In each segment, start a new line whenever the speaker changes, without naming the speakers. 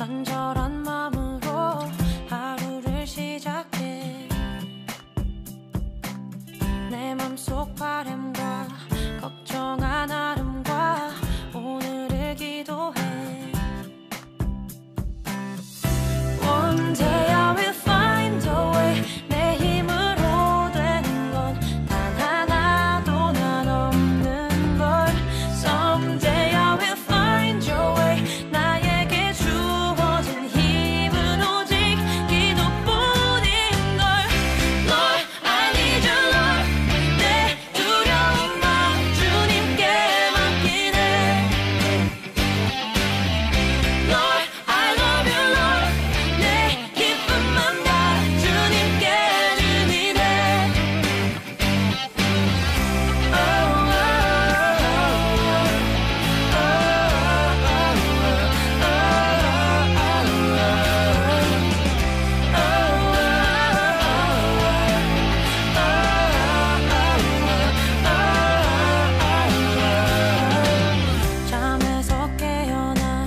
간절한 마음으로 하루를 시작해. 내 맘속 바람과 걱정한 아름과 오늘을 기도해. One day I will find a way. 내 힘으로 되는 건 단 하나도 난 없는 걸. Someday I will find your way. 나에게 주어진 힘은 오직 기도뿐인 걸. Lord, I need you, Lord. 내 두려운 마음 주님께 맡기네. Lord, I love you, Lord. 내 기쁨만 다 주님께 드리네. Oh, oh, 잠에서 깨어나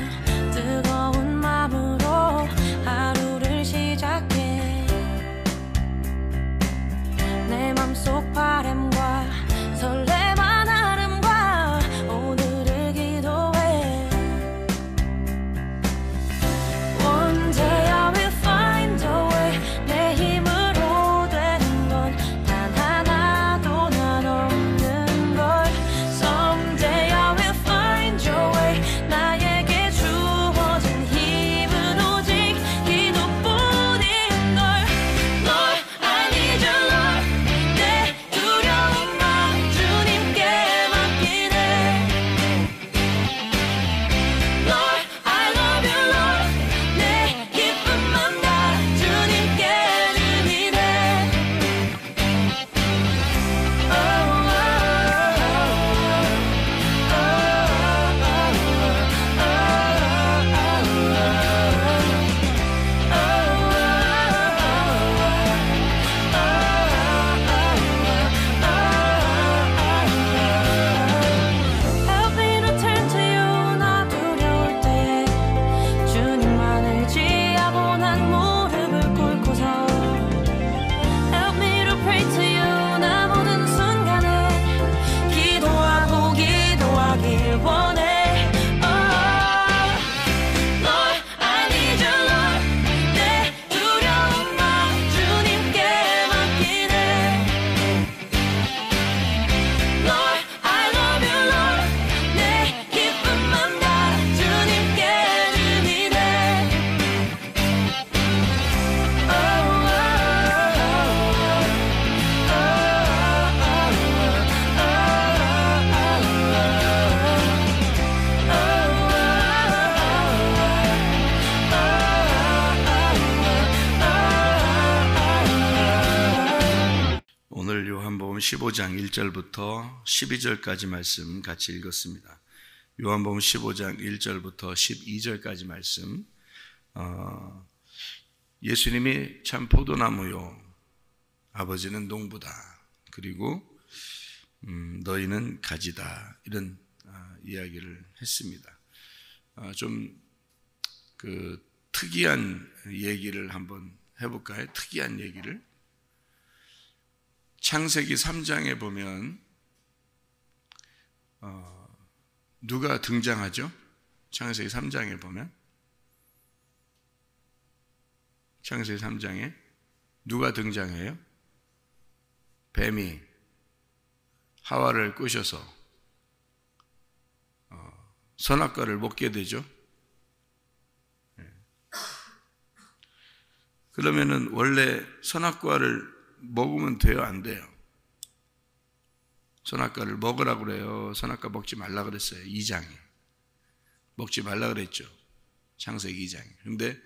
뜨거운 마음으로 하루를 시작해. 내 맘속 바람과 설레만 아름과 오늘을 기도해. One day I will find a way. 내 힘으로 되는 건 단 하나도 난 없는 걸. Someday I will find your way. 나에게 주어진 힘은 오직 기도뿐인 걸. Lord, I need you, Lord. 내 두려운 마음 주님께 맡기네. Lord, I love you, Lord. 내 기쁨만 다 주님께 드리네. Oh, oh, Help me to turn to you. 나 두려울 때에 주님만을 지하고 난 무릎을 꿇고서 Help me to pray to you. 나 모든 순간에 기도하고 기도하길 원해. Oh, Lord, I need you, Lord. 내 두려운 마음 주님께 맡기네. Lord, I love you, Lord. 내 기쁨만 다 주님께 드리네. Oh, oh,
오늘 요한복음 15장 1절부터 12절까지 말씀 같이 읽었습니다. 요한복음 15장 1절부터 12절까지 말씀. 예수님이 참 포도나무요, 아버지는 농부다, 그리고 너희는 가지다, 이런 이야기를 했습니다. 좀 그 특이한 얘기를 한번 해볼까요? 특이한 얘기를. 창세기 3장에 보면 누가 등장하죠? 창세기 3장에 보면 창세기 3장에 누가 등장해요? 뱀이 하와를 꼬셔서 선악과를 먹게 되죠. 그러면은 원래 선악과를 먹으면 돼요, 안 돼요? 선악과를 먹으라고 그래요? 선악과 먹지 말라 그랬어요? 2장에 먹지 말라 그랬죠, 창세기 2장에. 근데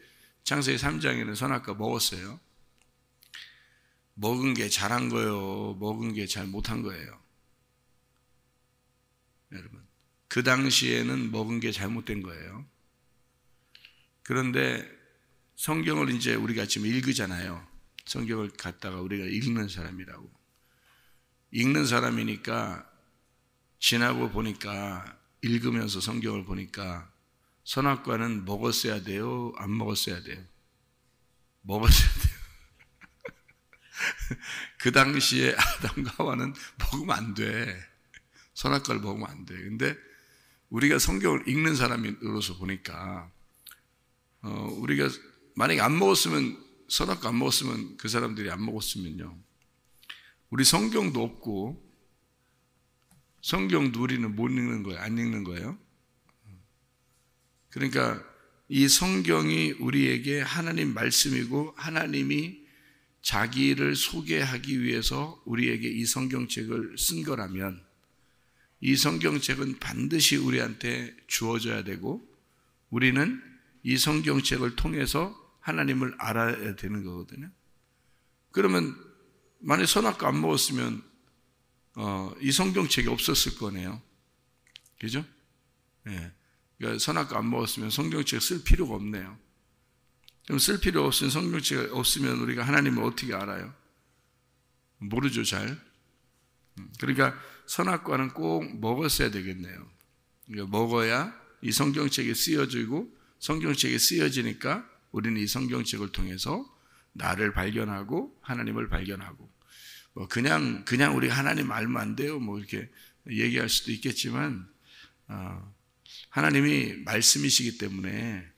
창세기 3장에는 선악과 먹었어요. 먹은 게 잘한 거예요, 먹은 게 잘 못한 거예요? 여러분, 그 당시에는 먹은 게 잘못된 거예요. 그런데 성경을 이제 우리가 지금 읽으잖아요. 성경을 갖다가 우리가 읽는 사람이라고. 읽는 사람이니까 지나고 보니까, 읽으면서 성경을 보니까 선악과는 먹었어야 돼요? 안 먹었어야 돼요? 먹었어야 돼요. 그 당시에 아담과 하와는 먹으면 안 돼. 선악과를 먹으면 안 돼. 근데 우리가 성경을 읽는 사람으로서 보니까 우리가 만약에 안 먹었으면, 선악과 안 먹었으면, 그 사람들이 안 먹었으면요, 우리 성경도 없고, 성경도 우리는 못 읽는 거예요. 안 읽는 거예요. 그러니까 이 성경이 우리에게 하나님 말씀이고, 하나님이 자기를 소개하기 위해서 우리에게 이 성경책을 쓴 거라면, 이 성경책은 반드시 우리한테 주어져야 되고, 우리는 이 성경책을 통해서 하나님을 알아야 되는 거거든요. 그러면 만약 선악과 안 먹었으면 이 성경책이 없었을 거네요. 그죠? 예. 그러니까 선악과 안 먹었으면 성경책 쓸 필요가 없네요. 그럼 쓸 필요 없으면, 성경책 없으면 우리가 하나님을 어떻게 알아요? 모르죠, 잘. 그러니까 선악과는 꼭 먹었어야 되겠네요. 그러니까 먹어야 이 성경책이 쓰여지고, 성경책이 쓰여지니까 우리는 이 성경책을 통해서 나를 발견하고 하나님을 발견하고, 그냥 우리 하나님 알면 안 돼요, 이렇게 얘기할 수도 있겠지만, 하나님이 말씀이시기 때문에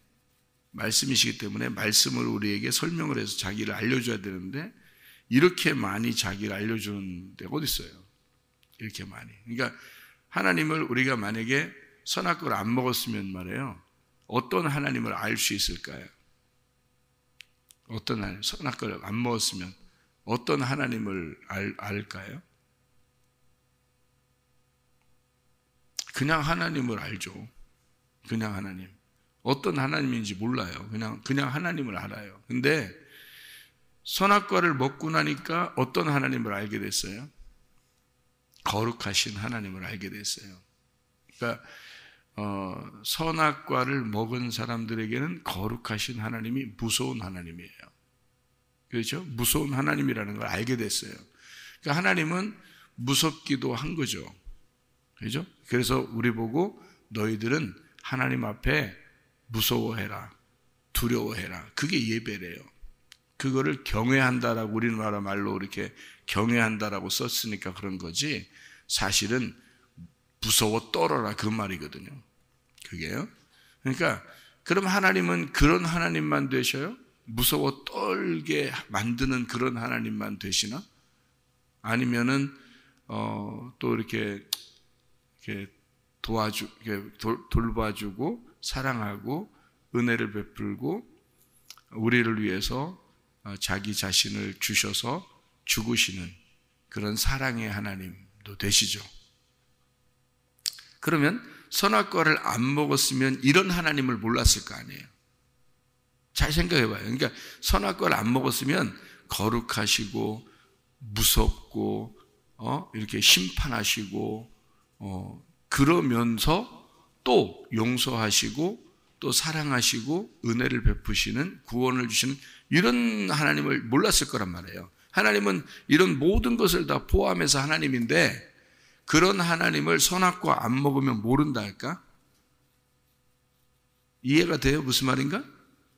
말씀을 우리에게 설명을 해서 자기를 알려줘야 되는데, 이렇게 많이 자기를 알려주는 데가 어디 있어요? 이렇게 많이. 그러니까 하나님을 우리가 만약에 선악과를 안 먹었으면 말이에요, 어떤 하나님을 알 수 있을까요? 어떤 하나님, 선악과를 안 먹었으면 어떤 하나님을 알까요? 그냥 하나님을 알죠. 그냥 하나님. 어떤 하나님인지 몰라요. 그냥 하나님을 알아요. 근데 선악과를 먹고 나니까 어떤 하나님을 알게 됐어요? 거룩하신 하나님을 알게 됐어요. 그러니까 선악과를 먹은 사람들에게는 거룩하신 하나님이 무서운 하나님이에요. 그렇죠? 무서운 하나님이라는 걸 알게 됐어요. 그러니까 하나님은 무섭기도 한 거죠. 그렇죠? 그래서 우리 보고 너희들은 하나님 앞에 무서워해라, 두려워해라. 그게 예배래요. 그거를 경외한다라고 우리나라 말로 이렇게 경외한다라고 썼으니까 그런 거지, 사실은 무서워 떨어라, 그 말이거든요. 그게요. 그러니까 그럼 하나님은 그런 하나님만 되셔요? 무서워 떨게 만드는 그런 하나님만 되시나? 아니면은 또 이렇게 돌봐주고 사랑하고 은혜를 베풀고 우리를 위해서 자기 자신을 주셔서 죽으시는 그런 사랑의 하나님도 되시죠. 그러면 선악과를 안 먹었으면 이런 하나님을 몰랐을 거 아니에요. 잘 생각해 봐요. 그러니까 선악과를 안 먹었으면 거룩하시고 무섭고 이렇게 심판하시고 그러면서 또 용서하시고 또 사랑하시고 은혜를 베푸시는, 구원을 주시는 이런 하나님을 몰랐을 거란 말이에요. 하나님은 이런 모든 것을 다 포함해서 하나님인데, 그런 하나님을 선악과 안 먹으면 모른다 할까? 이해가 돼요? 무슨 말인가?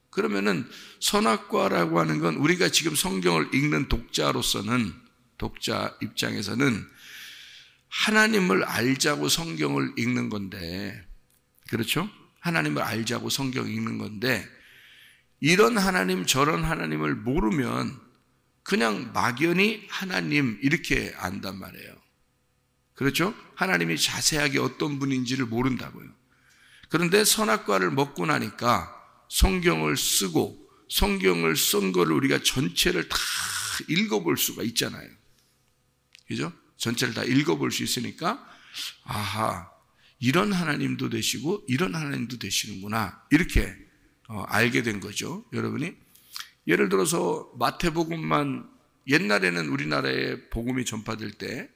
그러면은 선악과라고 하는 건 우리가 지금 성경을 읽는 독자로서는, 독자 입장에서는 하나님을 알자고 성경을 읽는 건데, 그렇죠? 하나님을 알자고 성경 읽는 건데, 이런 하나님 저런 하나님을 모르면 그냥 막연히 하나님 이렇게 안단 말이에요. 그렇죠? 하나님이 자세하게 어떤 분인지를 모른다고요. 그런데 선악과를 먹고 나니까 성경을 쓰고, 성경을 쓴 거를 우리가 전체를 다 읽어볼 수가 있잖아요. 그죠? 전체를 다 읽어볼 수 있으니까, 아하, 이런 하나님도 되시고 이런 하나님도 되시는구나, 이렇게 알게 된 거죠. 여러분이 예를 들어서 마태복음만, 옛날에는 우리나라에 복음이 전파될 때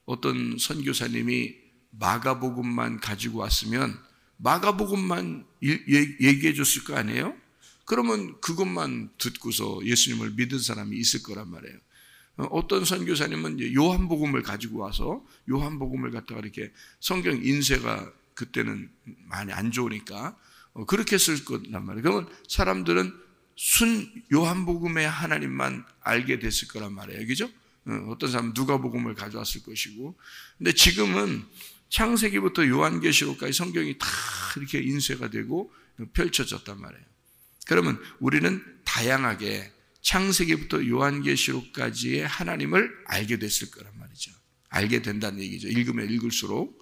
어떤 선교사님이 마가복음만 가지고 왔으면 마가복음만 얘기해 줬을 거 아니에요? 그러면 그것만 듣고서 예수님을 믿은 사람이 있을 거란 말이에요. 어떤 선교사님은 요한복음을 가지고 와서 요한복음을 갖다가 이렇게, 성경 인쇄가 그때는 많이 안 좋으니까 그렇게 쓸 거란 말이에요. 그러면 사람들은 순 요한복음의 하나님만 알게 됐을 거란 말이에요. 그죠? 어떤 사람은 누가복음을 가져왔을 것이고. 근데 지금은 창세기부터 요한계시록까지 성경이 다 이렇게 인쇄가 되고 펼쳐졌단 말이에요. 그러면 우리는 다양하게 창세기부터 요한계시록까지의 하나님을 알게 됐을 거란 말이죠. 알게 된다는 얘기죠. 읽으면 읽을수록.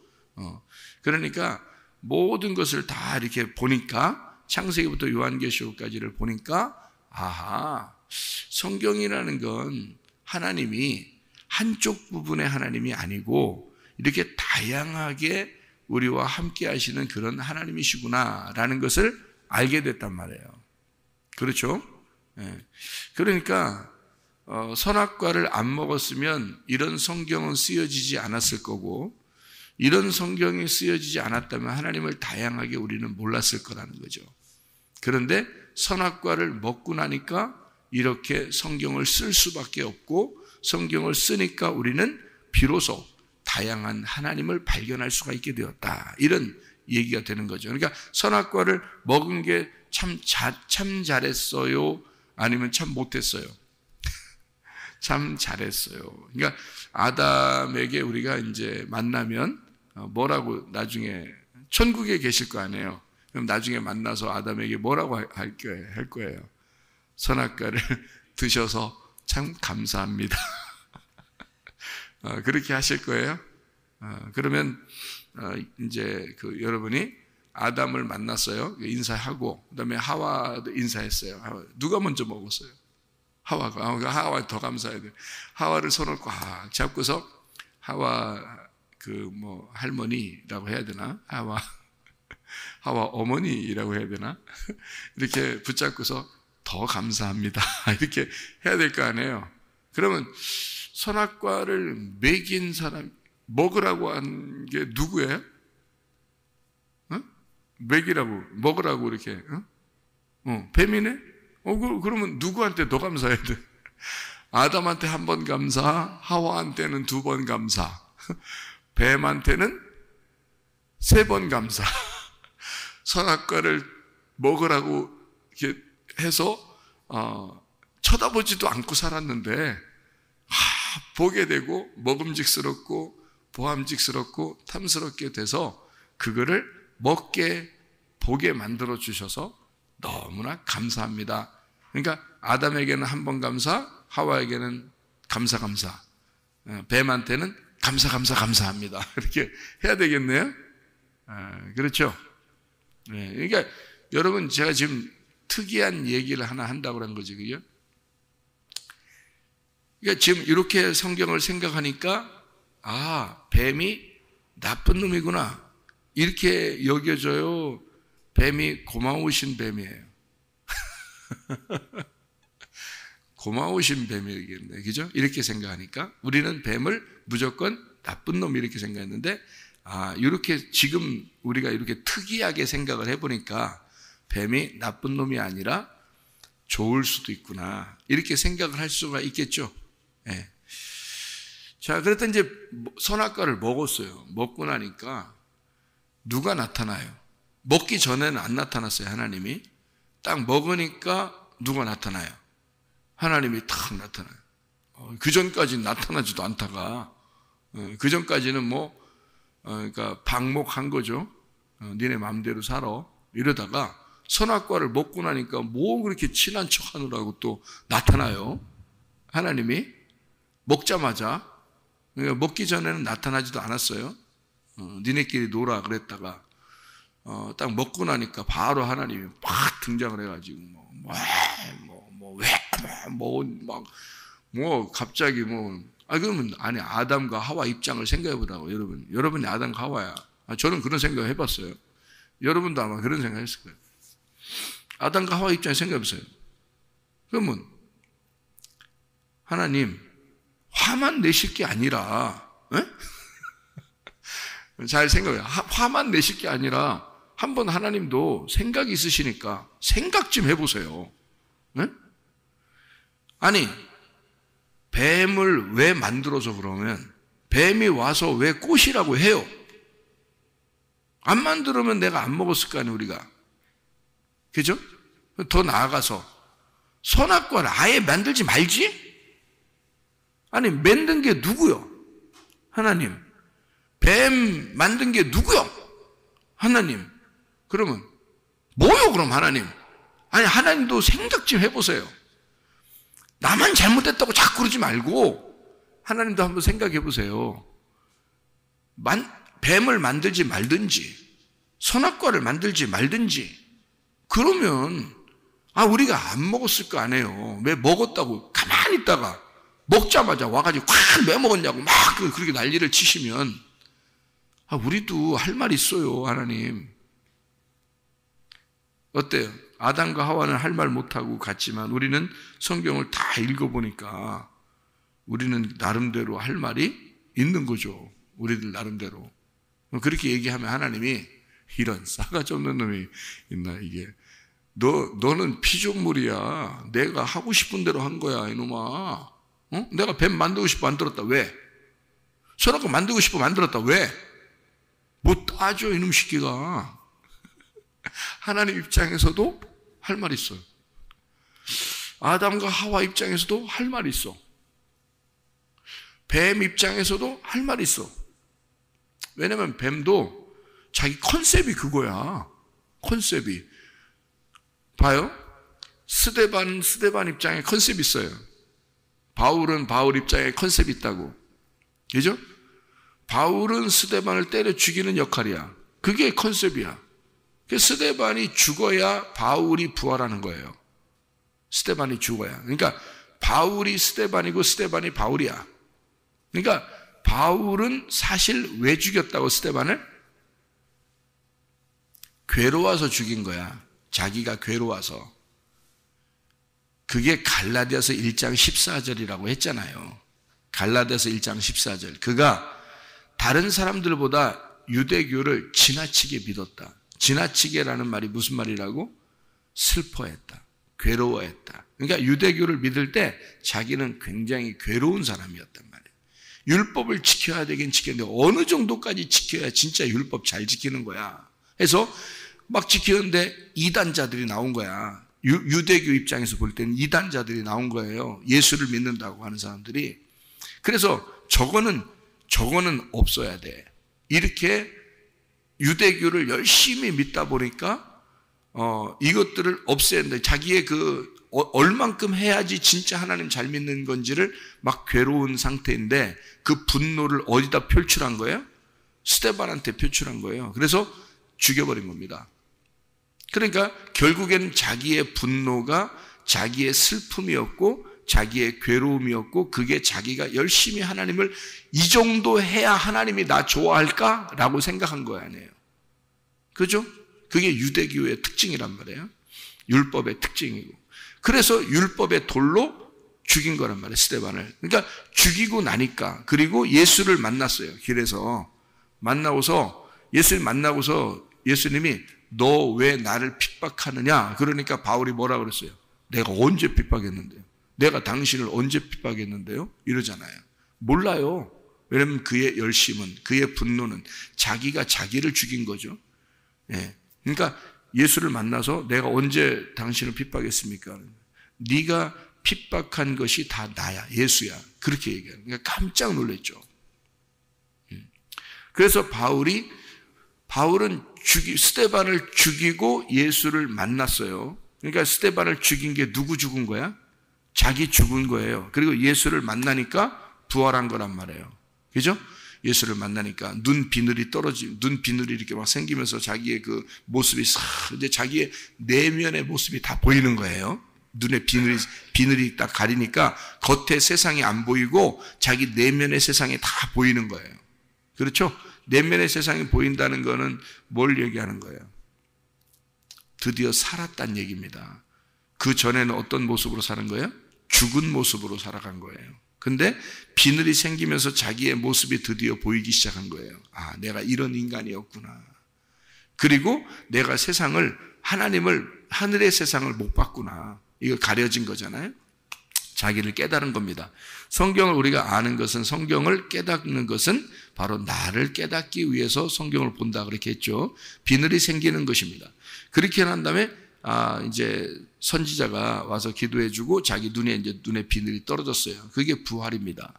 그러니까 모든 것을 다 이렇게 보니까 창세기부터 요한계시록까지를 보니까 아하, 성경이라는 건 하나님이 한쪽 부분의 하나님이 아니고 이렇게 다양하게 우리와 함께 하시는 그런 하나님이시구나라는 것을 알게 됐단 말이에요. 그렇죠? 그러니까 선악과를 안 먹었으면 이런 성경은 쓰여지지 않았을 거고, 이런 성경이 쓰여지지 않았다면 하나님을 다양하게 우리는 몰랐을 거라는 거죠. 그런데 선악과를 먹고 나니까 이렇게 성경을 쓸 수밖에 없고, 성경을 쓰니까 우리는 비로소 다양한 하나님을 발견할 수가 있게 되었다, 이런 얘기가 되는 거죠. 그러니까 선악과를 먹은 게 참 잘했어요? 아니면 참 못했어요? 참 잘했어요. 그러니까 아담에게 우리가 이제 만나면 뭐라고, 나중에 천국에 계실 거 아니에요. 그럼 나중에 만나서 아담에게 뭐라고 할 거예요? 선악과를 드셔서 참 감사합니다. 그렇게 하실 거예요. 그러면 이제 여러분이 아담을 만났어요. 인사하고 그다음에 하와도 인사했어요. 누가 먼저 먹었어요? 하와가 더 감사해야 돼. 하와를 손을 꽉 잡고서 하와 할머니라고 해야 되나? 하와 어머니라고 해야 되나? 이렇게 붙잡고서 더 감사합니다, 이렇게 해야 될 거 아니에요. 그러면 선악과를 먹인 사람, 먹으라고 한 게 누구예요? 먹으라고 이렇게, 뱀이네? 그러면 누구한테 더 감사해야 돼? 아담한테 한 번 감사, 하와한테는 2번 감사, 뱀한테는 3번 감사. 선악과를 먹으라고 이렇게 해서 쳐다보지도 않고 살았는데 보게 되고 먹음직스럽고 보암직스럽고 탐스럽게 돼서 그거를 먹게 보게 만들어 주셔서 너무나 감사합니다. 그러니까 아담에게는 한 번 감사, 하와에게는 감사, 뱀한테는 감사합니다, 이렇게 해야 되겠네요. 그렇죠? 그러니까 여러분, 제가 지금 특이한 얘기를 하나 한다고 그런 거지, 그죠? 그러니까 지금 이렇게 성경을 생각하니까 뱀이 나쁜 놈이구나, 이렇게 여겨져요? 뱀이 고마우신 뱀이에요. 고마우신 뱀이겠네, 그죠? 이렇게 생각하니까 우리는 뱀을 무조건 나쁜 놈 이렇게 생각했는데, 이렇게 지금 우리가 이렇게 특이하게 생각을 해보니까 뱀이 나쁜 놈이 아니라 좋을 수도 있구나, 이렇게 생각을 할 수가 있겠죠. 네. 자, 그랬더니 이제 선악과를 먹었어요. 먹고 나니까 누가 나타나요? 먹기 전에는 안 나타났어요, 하나님이. 딱 먹으니까 누가 나타나요? 하나님이 탁 나타나요. 그 전까지는 나타나지도 않다가, 그 전까지는 그러니까 방목한 거죠. 니네 마음대로 살아, 이러다가 선악과를 먹고 나니까 뭐 그렇게 친한 척 하느라고 또 나타나요, 하나님이. 먹자마자. 그러니까 먹기 전에는 나타나지도 않았어요. 니네끼리 놀아 그랬다가 딱 먹고 나니까 바로 하나님이 막 등장을 해가지고 갑자기 그러면 아담과 하와 입장을 생각해 보라고. 여러분이 아담과 하와야. 저는 그런 생각 해봤어요. 여러분도 아마 그런 생각 했을 거예요. 아담과 하와 입장에 생각해 보세요. 그러면 하나님 화만 내실 게 아니라, 잘 생각해요. 화만 내실 게 아니라 한번 하나님도 생각이 있으시니까 생각 좀 해보세요. 아니, 뱀을 왜 만들어서 그러면 뱀이 와서 왜 꽃이라고 해요? 안 만들면 내가 안 먹었을 거 아니에요, 우리가. 그죠? 더 나아가서 선악과를 아예 만들지 말지? 아니, 만든 게 누구요? 하나님. 뱀 만든 게 누구요? 하나님. 그러면 뭐요, 그럼 하나님? 아니, 하나님도 생각 좀 해보세요. 나만 잘못했다고 자꾸 그러지 말고 하나님도 한번 생각해 보세요. 뱀을 만들지 말든지 선악과를 만들지 말든지 그러면 우리가 안 먹었을 거 아니에요. 왜 먹었다고 가만히 있다가 먹자마자 와가지고 왜 먹었냐고 막 그렇게 난리를 치시면 우리도 할 말 있어요. 하나님 어때요? 아담과 하와는 할 말 못하고 갔지만 우리는 성경을 다 읽어보니까 우리는 나름대로 할 말이 있는 거죠. 우리들 나름대로. 그렇게 얘기하면 하나님이 이런 싸가지 없는 놈이 있나 이게. 너는 피조물이야. 내가 하고 싶은 대로 한 거야 이놈아. 내가 뱀 만들고 싶어 만들었다. 왜? 선악과 만들고 싶어 만들었다. 왜? 못 따져 이놈 새끼가. 하나님 입장에서도 할 말 있어요. 아담과 하와 입장에서도 할 말 있어. 뱀 입장에서도 할 말 있어. 왜냐면 뱀도 자기 컨셉이 그거야. 컨셉이. 봐요. 스데반 입장에 컨셉이 있어요. 바울은 바울 입장에 컨셉이 있다고. 그죠? 바울은 스데반을 때려 죽이는 역할이야. 그게 컨셉이야. 스데반이 죽어야 바울이 부활하는 거예요. 스데반이 죽어야. 그러니까 바울이 스데반이고 스데반이 바울이야. 그러니까 바울은 사실 왜 죽였다고 스데반을? 괴로워서 죽인 거야. 자기가 괴로워서. 그게 갈라디아서 1장 14절이라고 했잖아요. 갈라디아서 1장 14절. 그가 다른 사람들보다 유대교를 지나치게 믿었다. 지나치게라는 말이 무슨 말이라고? 슬퍼했다. 괴로워했다. 그러니까 유대교를 믿을 때 자기는 굉장히 괴로운 사람이었단 말이에요. 율법을 지켜야 되긴 지켰는데 어느 정도까지 지켜야 진짜 율법 잘 지키는 거야. 해서 막 지키는데 이단자들이 나온 거야. 유대교 입장에서 볼 때는 이단자들이 나온 거예요. 예수를 믿는다고 하는 사람들이. 그래서 저거는 없어야 돼. 이렇게 유대교를 열심히 믿다 보니까 이것들을 없애야 된다. 자기의 얼만큼 해야지 진짜 하나님 잘 믿는 건지를 막 괴로운 상태인데 그 분노를 어디다 표출한 거예요? 스데반한테 표출한 거예요. 그래서 죽여버린 겁니다. 그러니까 결국에는 자기의 분노가 자기의 슬픔이었고 자기의 괴로움이었고 그게 자기가 열심히 하나님을 이 정도 해야 하나님이 나 좋아할까? 라고 생각한 거 아니에요. 그죠? 그게 유대교의 특징이란 말이에요. 율법의 특징이고. 그래서 율법의 돌로 죽인 거란 말이에요. 스데반을. 그러니까 죽이고 나니까 그리고 예수를 만났어요. 길에서 만나고서 예수님 만나고서 예수님이 너 왜 나를 핍박하느냐? 그러니까 바울이 뭐라 그랬어요? 내가 언제 핍박했는데요? 내가 당신을 언제 핍박했는데요? 이러잖아요. 몰라요. 왜냐하면 그의 열심은, 그의 분노는 자기가 자기를 죽인 거죠. 예. 그러니까 예수를 만나서 내가 언제 당신을 핍박했습니까? 네가 핍박한 것이 다 나야, 예수야. 그렇게 얘기해요. 그러니까 깜짝 놀랐죠. 그래서 바울은 스데반을 죽이고 예수를 만났어요. 그러니까 스데반을 죽인 게 누구 죽은 거야? 자기 죽은 거예요. 그리고 예수를 만나니까 부활한 거란 말이에요. 그죠? 예수를 만나니까 눈 비늘이 이렇게 막 생기면서 자기의 그 모습이 이제 자기의 내면의 모습이 다 보이는 거예요. 눈에 비늘이 딱 가리니까 겉의 세상이 안 보이고 자기 내면의 세상이 다 보이는 거예요. 그렇죠? 내면의 세상이 보인다는 거는 뭘 얘기하는 거예요? 드디어 살았다는 얘기입니다. 그 전에는 어떤 모습으로 사는 거예요? 죽은 모습으로 살아간 거예요. 근데 비늘이 생기면서 자기의 모습이 드디어 보이기 시작한 거예요. 아, 내가 이런 인간이었구나. 그리고 내가 하늘의 세상을 못 봤구나. 이거 가려진 거잖아요. 자기를 깨달은 겁니다. 성경을 우리가 아는 것은, 성경을 깨닫는 것은 바로 나를 깨닫기 위해서 성경을 본다 그렇게 했죠. 비늘이 생기는 것입니다. 그렇게 한 다음에 이제 선지자가 와서 기도해주고 자기 눈에 비늘이 떨어졌어요. 그게 부활입니다.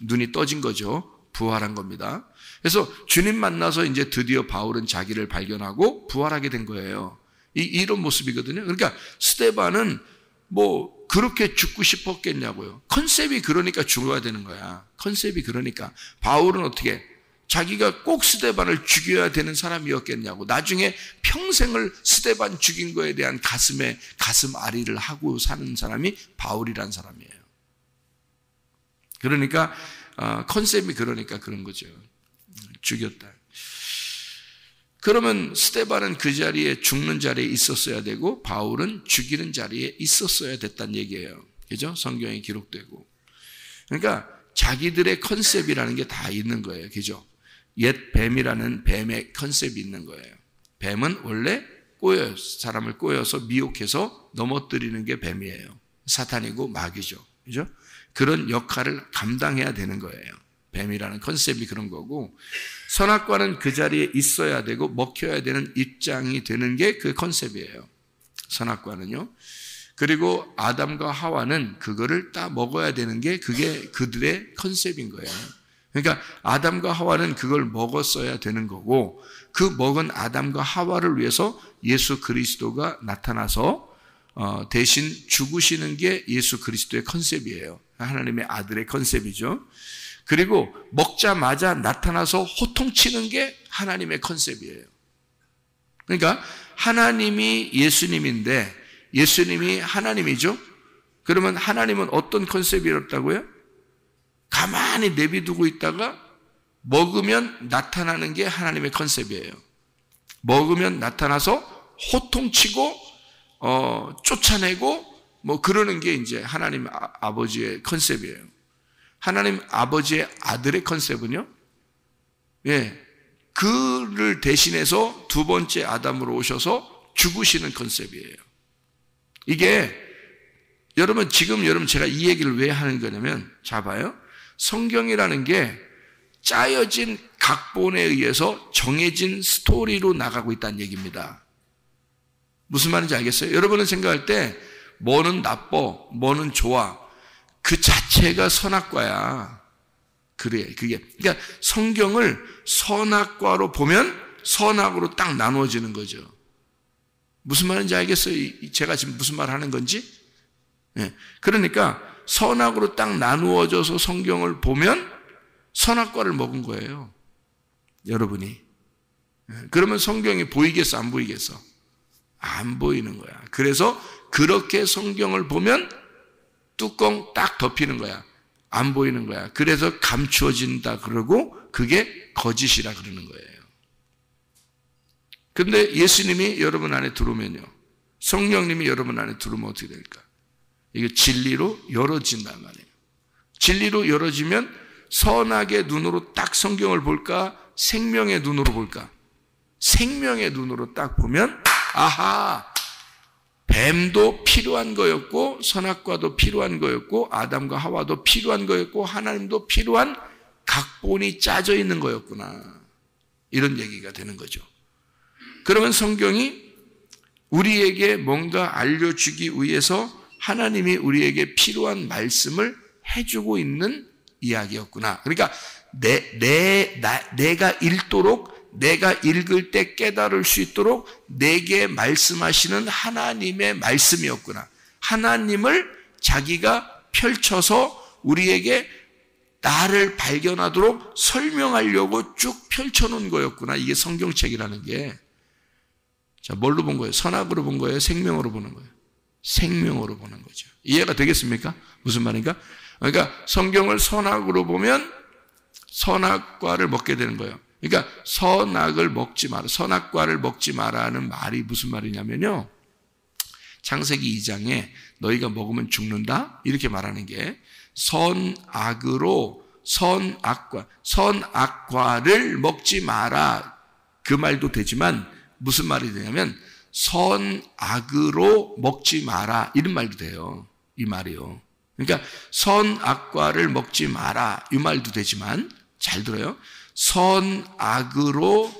눈이 떠진 거죠. 부활한 겁니다. 그래서 주님 만나서 이제 드디어 바울은 자기를 발견하고 부활하게 된 거예요. 이런 모습이거든요. 그러니까 스데반은 뭐 그렇게 죽고 싶었겠냐고요. 컨셉이 그러니까 죽어야 되는 거야. 컨셉이 그러니까. 바울은 어떻게 자기가 꼭 스데반을 죽여야 되는 사람이었겠냐고. 나중에 평생을 스데반 죽인 거에 대한 가슴 아리를 하고 사는 사람이 바울이란 사람이에요. 그러니까 컨셉이 그러니까 그런 거죠. 죽였다. 그러면 스데반은 그 자리에 죽는 자리에 있었어야 되고 바울은 죽이는 자리에 있었어야 됐다는 얘기예요. 그죠? 성경에 기록되고. 그러니까 자기들의 컨셉이라는 게 다 있는 거예요. 그죠? 옛 뱀이라는 뱀의 컨셉이 있는 거예요. 뱀은 원래 꼬여요. 사람을 꼬여서 미혹해서 넘어뜨리는 게 뱀이에요. 사탄이고 마귀죠. 그죠? 그런 역할을 감당해야 되는 거예요. 뱀이라는 컨셉이 그런 거고, 선악과는 그 자리에 있어야 되고 먹혀야 되는 입장이 되는 게 그 컨셉이에요. 선악과는요. 그리고 아담과 하와는 그거를 따 먹어야 되는 게 그게 그들의 컨셉인 거예요. 그러니까 아담과 하와는 그걸 먹었어야 되는 거고, 그 먹은 아담과 하와를 위해서 예수 그리스도가 나타나서 대신 죽으시는 게 예수 그리스도의 컨셉이에요. 하나님의 아들의 컨셉이죠. 그리고 먹자마자 나타나서 호통치는 게 하나님의 컨셉이에요. 그러니까 하나님이 예수님인데 예수님이 하나님이죠. 그러면 하나님은 어떤 컨셉이었다고요? 가만히 내비두고 있다가 먹으면 나타나는 게 하나님의 컨셉이에요. 먹으면 나타나서 호통치고 쫓아내고 뭐 그러는 게 이제 하나님 아버지의 컨셉이에요. 하나님 아버지의 아들의 컨셉은요, 그를 대신해서 두 번째 아담으로 오셔서 죽으시는 컨셉이에요. 이게 여러분 제가 이 얘기를 왜 하는 거냐면, 자 봐요. 성경이라는 게 짜여진 각본에 의해서 정해진 스토리로 나가고 있다는 얘기입니다. 무슨 말인지 알겠어요? 여러분은 생각할 때 뭐는 나빠, 뭐는 좋아, 그 자체가 선악과야. 그래, 그러니까 성경을 선악과로 보면 선악으로 딱 나누어지는 거죠. 무슨 말인지 알겠어요? 제가 지금 무슨 말 하는 건지? 그러니까 선악으로 딱 나누어져서 성경을 보면 선악과를 먹은 거예요. 여러분이. 그러면 성경이 보이겠어, 안 보이겠어? 안 보이는 거야. 그래서 그렇게 성경을 보면 뚜껑 딱 덮이는 거야. 안 보이는 거야. 그래서 감추어진다 그러고 그게 거짓이라 그러는 거예요. 근데 예수님이 여러분 안에 들어오면요, 성령님이 여러분 안에 들어오면 어떻게 될까? 이게 진리로 열어진단 말이에요. 진리로 열어지면 선악의 눈으로 딱 성경을 볼까? 생명의 눈으로 볼까? 생명의 눈으로 딱 보면, 아하, 뱀도 필요한 거였고 선악과도 필요한 거였고 아담과 하와도 필요한 거였고 하나님도 필요한 각본이 짜져 있는 거였구나, 이런 얘기가 되는 거죠. 그러면 성경이 우리에게 뭔가 알려주기 위해서 하나님이 우리에게 필요한 말씀을 해주고 있는 이야기였구나. 그러니까 내가 읽도록, 내가 읽을 때 깨달을 수 있도록 내게 말씀하시는 하나님의 말씀이었구나. 하나님을 자기가 펼쳐서 우리에게 나를 발견하도록 설명하려고 쭉 펼쳐놓은 거였구나. 이게 성경책이라는 게. 자, 뭘로 본 거예요? 선악으로 본 거예요? 생명으로 보는 거예요? 생명으로 보는 거죠. 이해가 되겠습니까? 무슨 말인가? 그러니까 성경을 선악으로 보면 선악과를 먹게 되는 거예요. 그러니까 선악을 먹지 마라, 선악과를 먹지 마라는 말이 무슨 말이냐면요, 창세기 2장에 너희가 먹으면 죽는다 이렇게 말하는 게, 선악으로 선악과를 먹지 마라 그 말도 되지만 무슨 말이 되냐면 선악으로 먹지 마라 이런 말도 돼요. 이 말이요. 그러니까 선악과를 먹지 마라 이 말도 되지만, 잘 들어요, 선악으로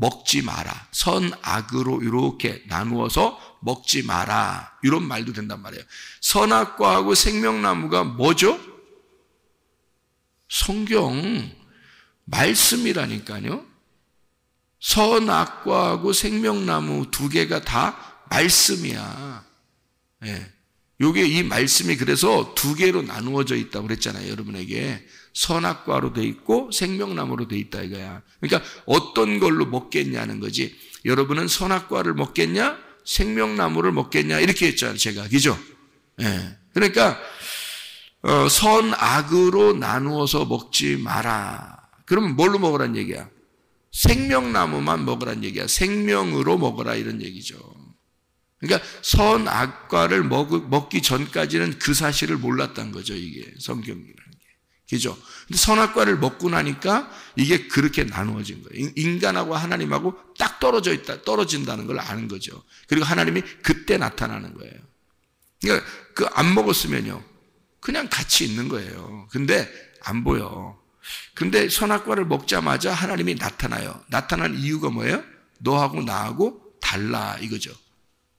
먹지 마라. 선악으로 이렇게 나누어서 먹지 마라. 이런 말도 된단 말이에요. 선악과하고 생명나무가 뭐죠? 성경 말씀이라니까요. 선악과하고 생명나무 두 개가 다 말씀이야. 예. 요게 이 말씀이 그래서 두 개로 나누어져 있다고 그랬잖아요. 여러분에게 선악과로 돼 있고 생명나무로 돼 있다 이거야. 그러니까 어떤 걸로 먹겠냐는 거지. 여러분은 선악과를 먹겠냐? 생명나무를 먹겠냐? 이렇게 했잖아요. 제가. 그죠? 예. 그러니까 선악으로 나누어서 먹지 마라. 그러면 뭘로 먹으란 얘기야? 생명나무만 먹으란 얘기야. 생명으로 먹어라 이런 얘기죠. 그러니까 선악과를 먹기 전까지는 그 사실을 몰랐던 거죠. 이게 성경이라는 게. 그죠? 근데 선악과를 먹고 나니까 이게 그렇게 나누어진 거예요. 인간하고 하나님하고 딱 떨어진다는 걸 아는 거죠. 그리고 하나님이 그때 나타나는 거예요. 그러니까 그 안 먹었으면요. 그냥 같이 있는 거예요. 근데 안 보여. 근데 선악과를 먹자마자 하나님이 나타나요. 나타난 이유가 뭐예요? 너하고 나하고 달라 이거죠.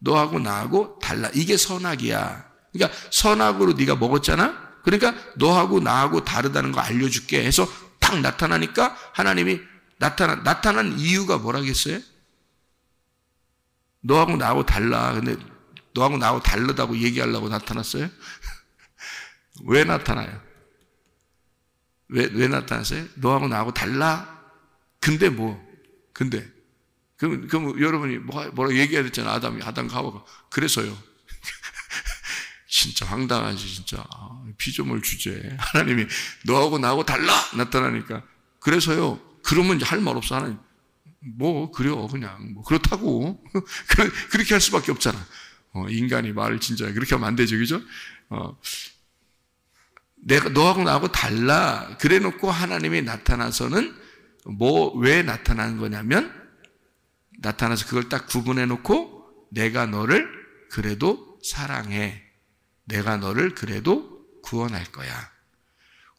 너하고 나하고 달라. 이게 선악이야. 그러니까 선악으로 네가 먹었잖아. 그러니까 너하고 나하고 다르다는 거 알려줄게 해서 딱 나타나니까 하나님이 나타난 이유가 뭐라겠어요? 너하고 나하고 달라. 근데 너하고 나하고 다르다고 얘기하려고 나타났어요? 왜 나타나요? 왜 나타났어요? 너하고 나하고 달라? 근데 그럼 여러분이 뭐라 얘기해야 됐잖아. 아담 하와가. 그래서요. 진짜 황당하지, 진짜. 피조물 주제에. 하나님이 너하고 나하고 달라! 나타나니까. 그래서요. 그러면 이제 할 말 없어, 하나님. 그래요, 그냥. 그렇다고. 그렇게 할 수밖에 없잖아. 인간이 말을 진짜 그렇게 하면 안 되죠, 그죠? 너하고 나하고 달라. 그래 놓고 하나님이 나타나서는 왜 나타나는 거냐면, 나타나서 그걸 딱 구분해 놓고 내가 너를 그래도 사랑해. 내가 너를 그래도 구원할 거야.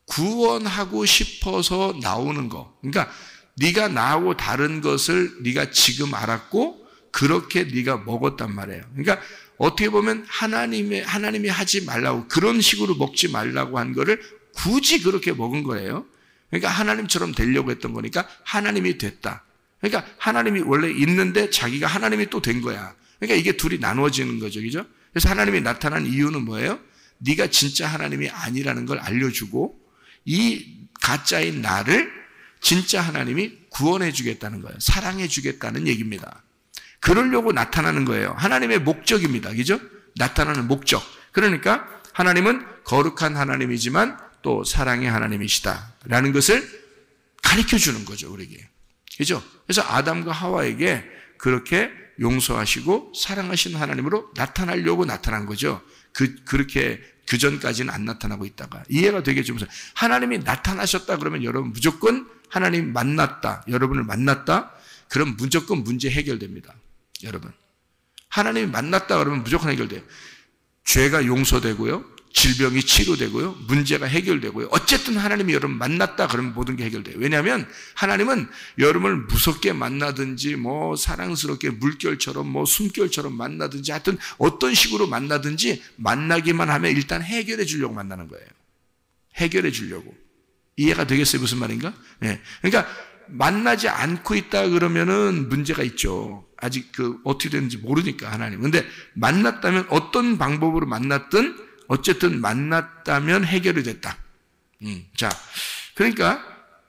구원하고 싶어서 나오는 거. 그러니까 네가 나하고 다른 것을 네가 지금 알았고 그렇게 네가 먹었단 말이에요. 그러니까 어떻게 보면 하나님이 하지 말라고 그런 식으로 먹지 말라고 한 거를 굳이 그렇게 먹은 거예요. 그러니까 하나님처럼 되려고 했던 거니까 하나님이 됐다. 그러니까 하나님이 원래 있는데 자기가 하나님이 또 된 거야. 그러니까 이게 둘이 나누어지는 거죠. 그죠? 그래서 하나님이 나타난 이유는 뭐예요? 네가 진짜 하나님이 아니라는 걸 알려주고 이 가짜인 나를 진짜 하나님이 구원해 주겠다는 거예요. 사랑해 주겠다는 얘기입니다. 그러려고 나타나는 거예요. 하나님의 목적입니다. 그죠? 나타나는 목적. 그러니까 하나님은 거룩한 하나님이지만 또 사랑의 하나님이시다 라는 것을 가르쳐 주는 거죠. 우리에게. 그죠? 그래서 아담과 하와에게 그렇게 용서하시고 사랑하시는 하나님으로 나타나려고 나타난 거죠. 그렇게 그 전까지는 안 나타나고 있다가 이해가 되게 좀 하나님이 나타나셨다 그러면 여러분 무조건 하나님 만났다. 여러분을 만났다. 그럼 무조건 문제 해결됩니다. 여러분. 하나님이 만났다 그러면 무조건 해결돼요. 죄가 용서되고요. 질병이 치료되고요. 문제가 해결되고요. 어쨌든 하나님이 여러분 만났다 그러면 모든 게 해결돼요. 왜냐하면 하나님은 여러분을 무섭게 만나든지 사랑스럽게 물결처럼 숨결처럼 만나든지 하여튼 어떤 식으로 만나든지 만나기만 하면 일단 해결해 주려고 만나는 거예요. 해결해 주려고. 이해가 되겠어요? 무슨 말인가? 네. 그러니까 만나지 않고 있다 그러면은 문제가 있죠. 아직 어떻게 되는지 모르니까 하나님. 근데 만났다면 어떤 방법으로 만났든 어쨌든 만났다면 해결이 됐다. 자, 그러니까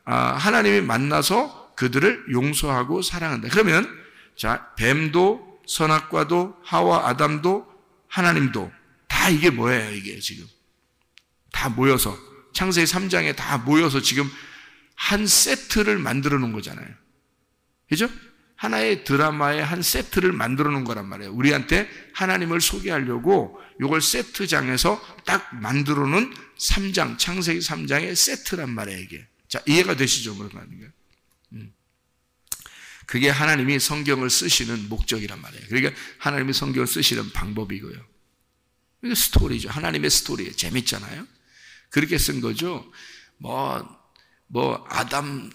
하나님이 만나서 그들을 용서하고 사랑한다. 그러면 자, 뱀도 선악과도 하와 아담도 하나님도 다 이게 뭐예요? 이게 지금 다 모여서 창세기 3장에 다 모여서 지금 한 세트를 만들어 놓은 거잖아요. 그죠? 하나의 드라마의 한 세트를 만들어 놓은 거란 말이에요. 우리한테 하나님을 소개하려고 이걸 세트장에서 딱 만들어 놓은 3장, 창세기 3장의 세트란 말이에요, 이게. 자, 이해가 되시죠? 그런 말인가요? 그게 하나님이 성경을 쓰시는 목적이란 말이에요. 그러니까 하나님이 성경을 쓰시는 방법이고요. 이게 스토리죠. 하나님의 스토리예요. 재밌잖아요? 그렇게 쓴 거죠. 아담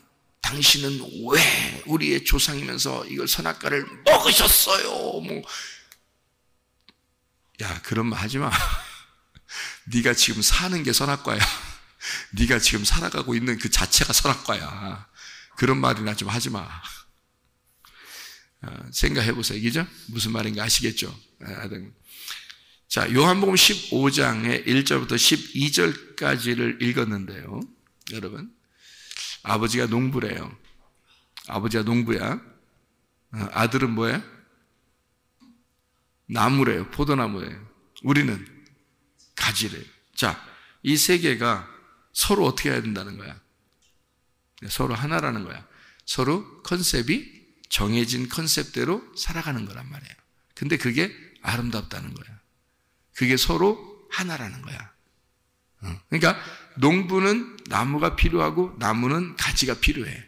당신은 왜 우리의 조상이면서 이걸 선악과를 먹으셨어요? 뭐, 야, 그런 말 하지 마. 네가 지금 사는 게 선악과야. 네가 지금 살아가고 있는 그 자체가 선악과야. 그런 말이나 좀 하지 마. 생각해 보세요. 이죠? 무슨 말인가 아시겠죠? 자, 요한복음 15장의 1절부터 12절까지를 읽었는데요. 여러분, 아버지가 농부래요. 아버지가 농부야. 아들은 뭐야? 나무래요. 포도나무예요. 우리는 가지래요. 자, 이 세 개가 서로 어떻게 해야 된다는 거야? 서로 하나라는 거야. 서로 컨셉이 정해진 컨셉대로 살아가는 거란 말이에요. 근데 그게 아름답다는 거야. 그게 서로 하나라는 거야. 그러니까 농부는 나무가 필요하고 나무는 가지가 필요해.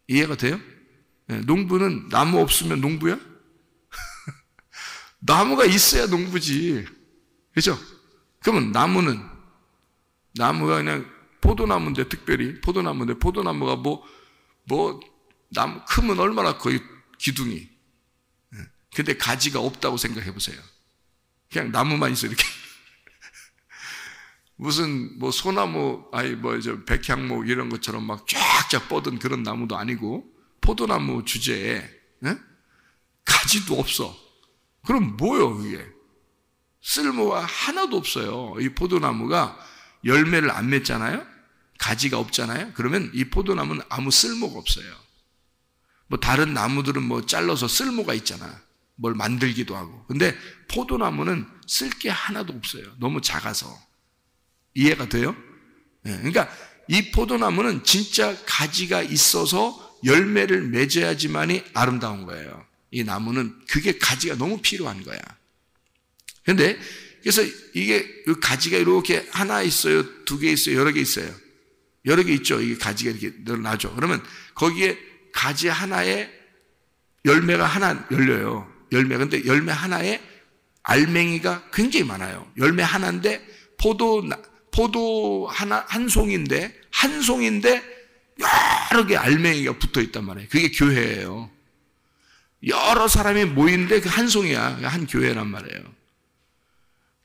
이해가 돼요? 농부는 나무 없으면 농부야? 나무가 있어야 농부지. 그죠? 그러면 나무가 그냥 포도나무인데, 특별히 포도나무인데, 포도나무가 나무 크면 얼마나 커, 기둥이. 근데 가지가 없다고 생각해 보세요. 그냥 나무만 있어, 이렇게. 무슨, 소나무, 백향목 이런 것처럼 막 쫙쫙 뻗은 그런 나무도 아니고, 포도나무 주제에, 가지도 없어. 그럼 뭐예요, 그게? 쓸모가 하나도 없어요. 이 포도나무가 열매를 안 맺잖아요? 가지가 없잖아요? 그러면 이 포도나무는 아무 쓸모가 없어요. 다른 나무들은 잘라서 쓸모가 있잖아. 뭘 만들기도 하고. 근데 포도나무는 쓸 게 하나도 없어요. 너무 작아서. 이해가 돼요? 그러니까 이 포도나무는 진짜 가지가 있어서 열매를 맺어야지만이 아름다운 거예요. 이 나무는 그게 가지가 너무 필요한 거야. 근데 그래서 이게 가지가 이렇게 하나 있어요, 두 개 있어요, 여러 개 있어요. 여러 개 있죠. 이게 가지가 이렇게 늘어나죠. 그러면 거기에 가지 하나에 열매가 하나 열려요. 근데 열매 하나에 알맹이가 굉장히 많아요. 열매 하나인데 포도 한 송인데 여러 개 알맹이가 붙어 있단 말이에요. 그게 교회예요. 여러 사람이 모이는데 그 한 송이야. 한 교회란 말이에요.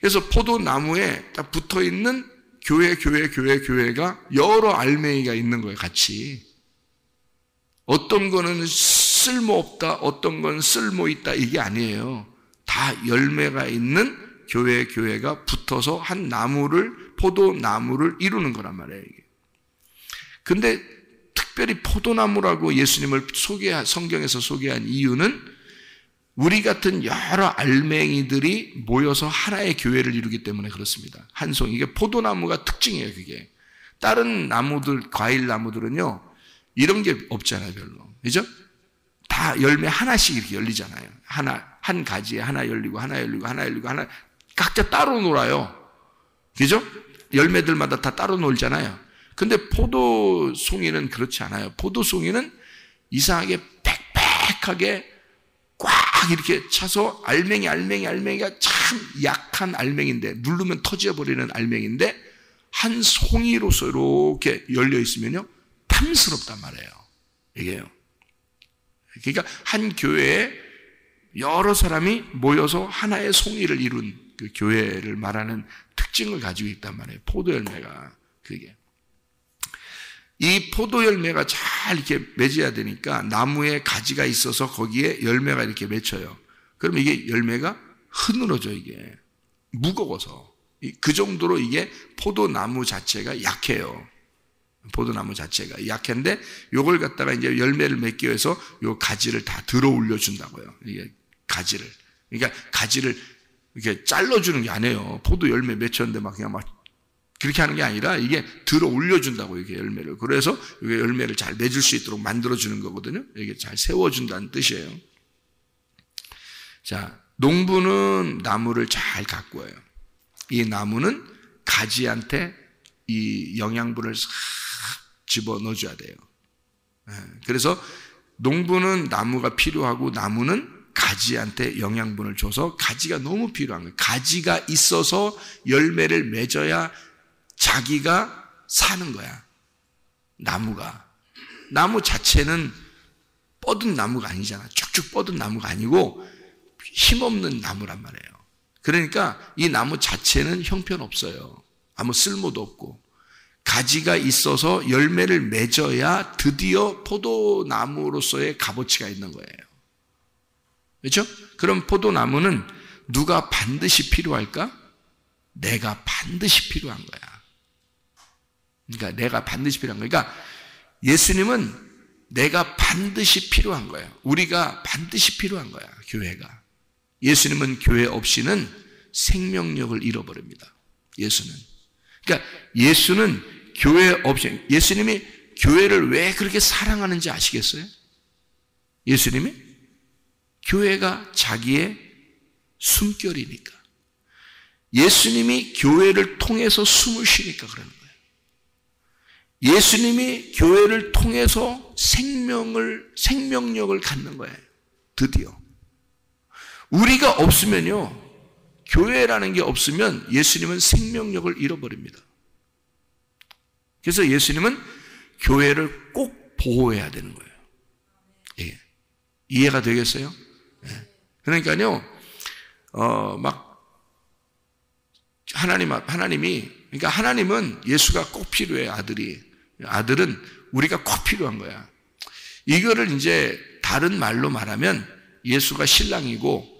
그래서 포도나무에 딱 붙어 있는 교회가 여러 알맹이가 있는 거예요, 같이. 어떤 거는 쓸모없다, 어떤 건 쓸모있다, 이게 아니에요. 다 열매가 있는 교회가 붙어서 한 포도나무를 이루는 거란 말이에요, 이게. 근데 특별히 포도나무라고 예수님을 성경에서 소개한 이유는 우리 같은 여러 알맹이들이 모여서 하나의 교회를 이루기 때문에 그렇습니다. 한 송, 이게 포도나무가 특징이에요, 그게. 다른 나무들, 과일 나무들은요, 이런 게 없잖아요, 별로. 그죠? 다 열매 하나씩 이렇게 열리잖아요. 한 가지에 하나 열리고, 각자 따로 놀아요. 그죠? 열매들마다 다 따로 놀잖아요. 근데 포도송이는 그렇지 않아요. 포도송이는 이상하게 빽빽하게 꽉 이렇게 차서 알맹이가 참 약한 알맹인데, 누르면 터져버리는 알맹인데, 한 송이로서 이렇게 열려 있으면요, 탐스럽단 말이에요. 이게요. 그러니까 한 교회에 여러 사람이 모여서 하나의 송이를 이룬 그 교회를 말하는 특징을 가지고 있단 말이에요. 포도 열매가. 그게. 이 포도 열매가 잘 이렇게 맺어야 되니까 나무에 가지가 있어서 거기에 열매가 이렇게 맺혀요. 그럼 이게 열매가 흐느러져, 이게. 무거워서. 그 정도로 이게 포도나무 자체가 약해요. 포도나무 자체가 약한데, 요걸 갖다가 이제 열매를 맺기 위해서 요 가지를 다 들어 올려준다고요. 이게 가지를. 그러니까 가지를 이렇게 잘라주는 게 아니에요. 포도 열매 맺혔는데 그냥 그렇게 하는 게 아니라 이게 들어 올려준다고, 이게 열매를. 그래서 이게 열매를 잘 맺을 수 있도록 만들어주는 거거든요. 이게 잘 세워준다는 뜻이에요. 자, 농부는 나무를 잘 가꾸어요. 이 나무는 가지한테 이 영양분을 싹 집어 넣어줘야 돼요. 그래서 농부는 나무가 필요하고 나무는 가지한테 영양분을 줘서 가지가 너무 필요한 거예요. 가지가 있어서 열매를 맺어야 자기가 사는 거야. 나무가. 나무 자체는 뻗은 나무가 아니잖아. 쭉쭉 뻗은 나무가 아니고 힘없는 나무란 말이에요. 그러니까 이 나무 자체는 형편없어요. 아무 쓸모도 없고 가지가 있어서 열매를 맺어야 드디어 포도나무로서의 값어치가 있는 거예요. 그렇죠? 그럼 포도나무는 누가 반드시 필요할까? 내가 반드시 필요한 거야. 그러니까 내가 반드시 필요한 거야. 그러니까 예수님은 내가 반드시 필요한 거예요. 우리가 반드시 필요한 거야, 교회가. 예수님은 교회 없이는 생명력을 잃어버립니다. 예수는. 그러니까 예수는 교회 없이, 예수님이 교회를 왜 그렇게 사랑하는지 아시겠어요? 예수님이 교회가 자기의 숨결이니까. 예수님이 교회를 통해서 숨을 쉬니까 그러는 거예요. 예수님이 교회를 통해서 생명력을 갖는 거예요. 드디어. 우리가 없으면요, 교회라는 게 없으면 예수님은 생명력을 잃어버립니다. 그래서 예수님은 교회를 꼭 보호해야 되는 거예요. 예. 이해가 되겠어요? 예. 그러니까요, 그러니까 하나님은 예수가 꼭 필요해, 아들은 우리가 꼭 필요한 거야. 이거를 이제 다른 말로 말하면 예수가 신랑이고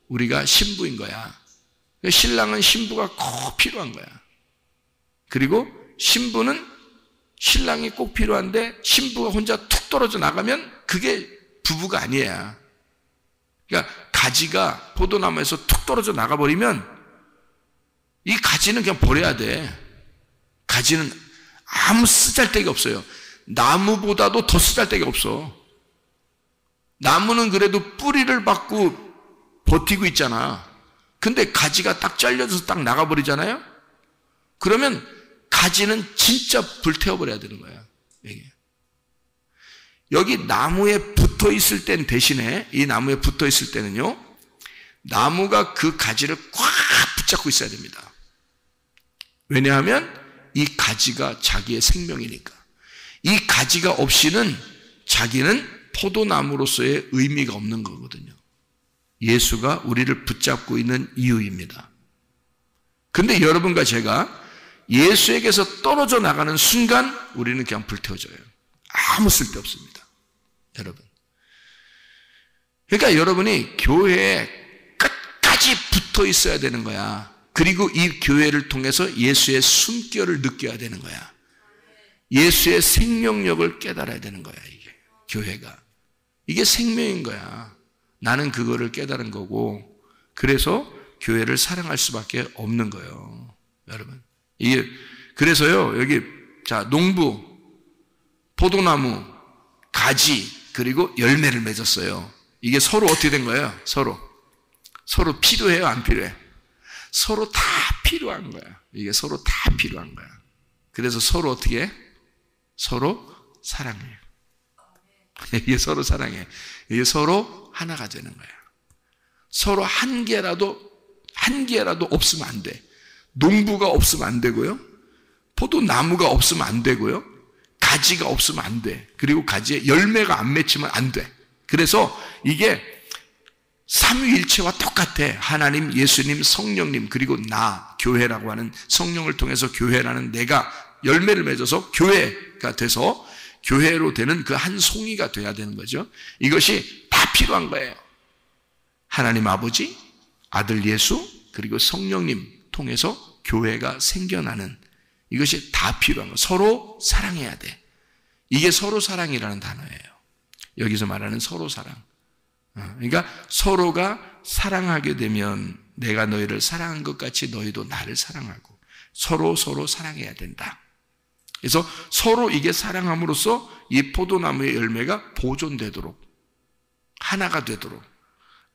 우리가 신부인 거야. 신랑은 신부가 꼭 필요한 거야. 그리고 신부는 신랑이 꼭 필요한데 신부가 혼자 툭 떨어져 나가면 그게 부부가 아니야. 그러니까 가지가 포도나무에서 툭 떨어져 나가버리면 이 가지는 그냥 버려야 돼. 가지는 아무 쓰잘데기 없어요. 나무보다도 더 쓰잘데기 없어. 나무는 그래도 뿌리를 받고 버티고 있잖아. 근데 가지가 딱 잘려져서 딱 나가버리잖아요? 그러면 가지는 진짜 불태워버려야 되는 거야. 여기 나무에 붙어 있을 땐 대신에, 이 나무에 붙어 있을 때는요, 나무가 그 가지를 꽉 붙잡고 있어야 됩니다. 왜냐하면 이 가지가 자기의 생명이니까. 이 가지가 없이는 자기는 포도나무로서의 의미가 없는 거거든요. 예수가 우리를 붙잡고 있는 이유입니다. 근데 여러분과 제가 예수에게서 떨어져 나가는 순간 우리는 그냥 불태워져요. 아무 쓸데없습니다. 여러분. 그러니까 여러분이 교회에 끝까지 붙어 있어야 되는 거야. 그리고 이 교회를 통해서 예수의 숨결을 느껴야 되는 거야. 예수의 생명력을 깨달아야 되는 거야, 이게. 교회가. 이게 생명인 거야. 나는 그거를 깨달은 거고, 그래서 교회를 사랑할 수밖에 없는 거예요. 여러분. 이게, 그래서요, 여기, 자, 농부, 포도나무, 가지, 그리고 열매를 맺었어요. 이게 서로 어떻게 된 거예요? 서로 필요해요? 안 필요해? 서로 다 필요한 거야. 이게 서로 다 필요한 거야. 그래서 서로 어떻게 해? 서로 사랑해요. 이게 서로 사랑해. 이게 서로 하나가 되는 거야. 서로 한 개라도 없으면 안 돼. 농부가 없으면 안 되고요. 포도나무가 없으면 안 되고요. 가지가 없으면 안 돼. 그리고 가지에 열매가 안 맺히면 안 돼. 그래서 이게 삼위일체와 똑같아. 하나님, 예수님, 성령님, 그리고 나, 교회라고 하는 성령을 통해서 교회라는 내가 열매를 맺어서 교회가 돼서 교회로 되는 그 한 송이가 돼야 되는 거죠. 이것이 다 필요한 거예요. 하나님 아버지, 아들 예수, 그리고 성령님 통해서 교회가 생겨나는 이것이 다 필요한 거예요. 서로 사랑해야 돼. 이게 서로 사랑이라는 단어예요. 여기서 말하는 서로 사랑. 그러니까 서로가 사랑하게 되면 내가 너희를 사랑한 것 같이 너희도 나를 사랑하고 서로 사랑해야 된다. 그래서 서로 이게 사랑함으로써 이 포도나무의 열매가 보존되도록, 하나가 되도록,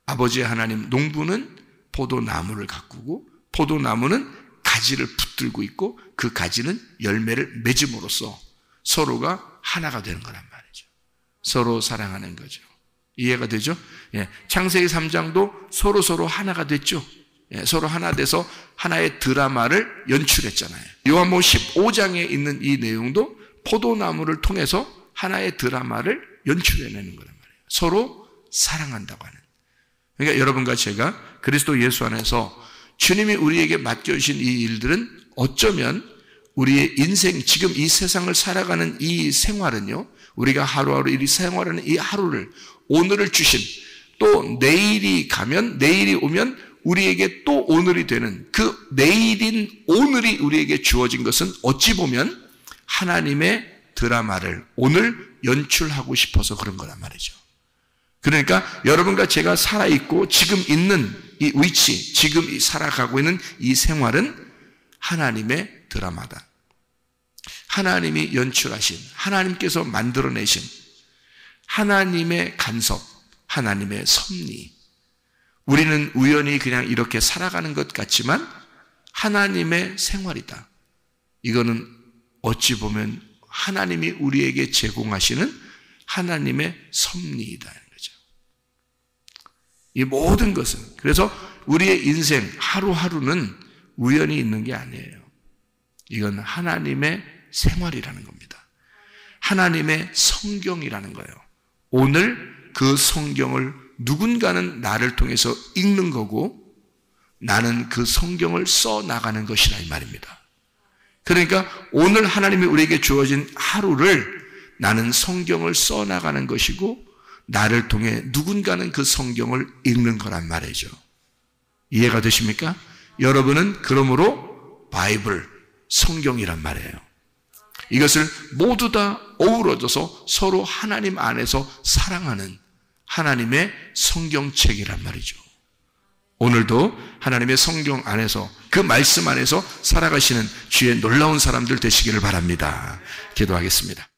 아버지 하나님, 농부는 포도나무를 가꾸고 포도나무는 가지를 붙들고 있고 그 가지는 열매를 맺음으로써 서로가 하나가 되는 거란 말이죠. 서로 사랑하는 거죠. 이해가 되죠? 예. 창세기 3장도 서로 하나가 됐죠. 예. 서로 하나 돼서 하나의 드라마를 연출했잖아요. 요한복음 15장에 있는 이 내용도 포도나무를 통해서 하나의 드라마를 연출해내는 거란 말이에요. 서로 사랑한다고 하는. 그러니까 여러분과 제가 그리스도 예수 안에서 주님이 우리에게 맡겨주신 이 일들은 어쩌면 우리의 인생, 지금 이 세상을 살아가는 이 생활은요, 우리가 하루하루 이 생활하는 이 하루를, 오늘을 주신, 또 내일이 가면, 내일이 오면 우리에게 또 오늘이 되는 그 내일인 오늘이 우리에게 주어진 것은 어찌 보면 하나님의 드라마를 오늘 연출하고 싶어서 그런 거란 말이죠. 그러니까 여러분과 제가 살아있고 지금 있는 이 위치, 지금 살아가고 있는 이 생활은 하나님의 드라마다. 하나님이 연출하신, 하나님께서 만들어내신 하나님의 간섭, 하나님의 섭리. 우리는 우연히 그냥 이렇게 살아가는 것 같지만 하나님의 생활이다. 이거는 어찌 보면 하나님이 우리에게 제공하시는 하나님의 섭리이다. 이 모든 것은, 그래서 우리의 인생 하루하루는 우연히 있는 게 아니에요. 이건 하나님의 생활이라는 겁니다. 하나님의 성경이라는 거예요. 오늘 그 성경을 누군가는 나를 통해서 읽는 거고 나는 그 성경을 써나가는 것이라 이 말입니다. 그러니까 오늘 하나님이 우리에게 주어진 하루를 나는 성경을 써나가는 것이고 나를 통해 누군가는 그 성경을 읽는 거란 말이죠. 이해가 되십니까? 여러분은 그러므로 바이블, 성경이란 말이에요. 이것을 모두 다 어우러져서 서로 하나님 안에서 사랑하는 하나님의 성경책이란 말이죠. 오늘도 하나님의 성경 안에서 그 말씀 안에서 살아가시는 주의 놀라운 사람들 되시기를 바랍니다. 기도하겠습니다.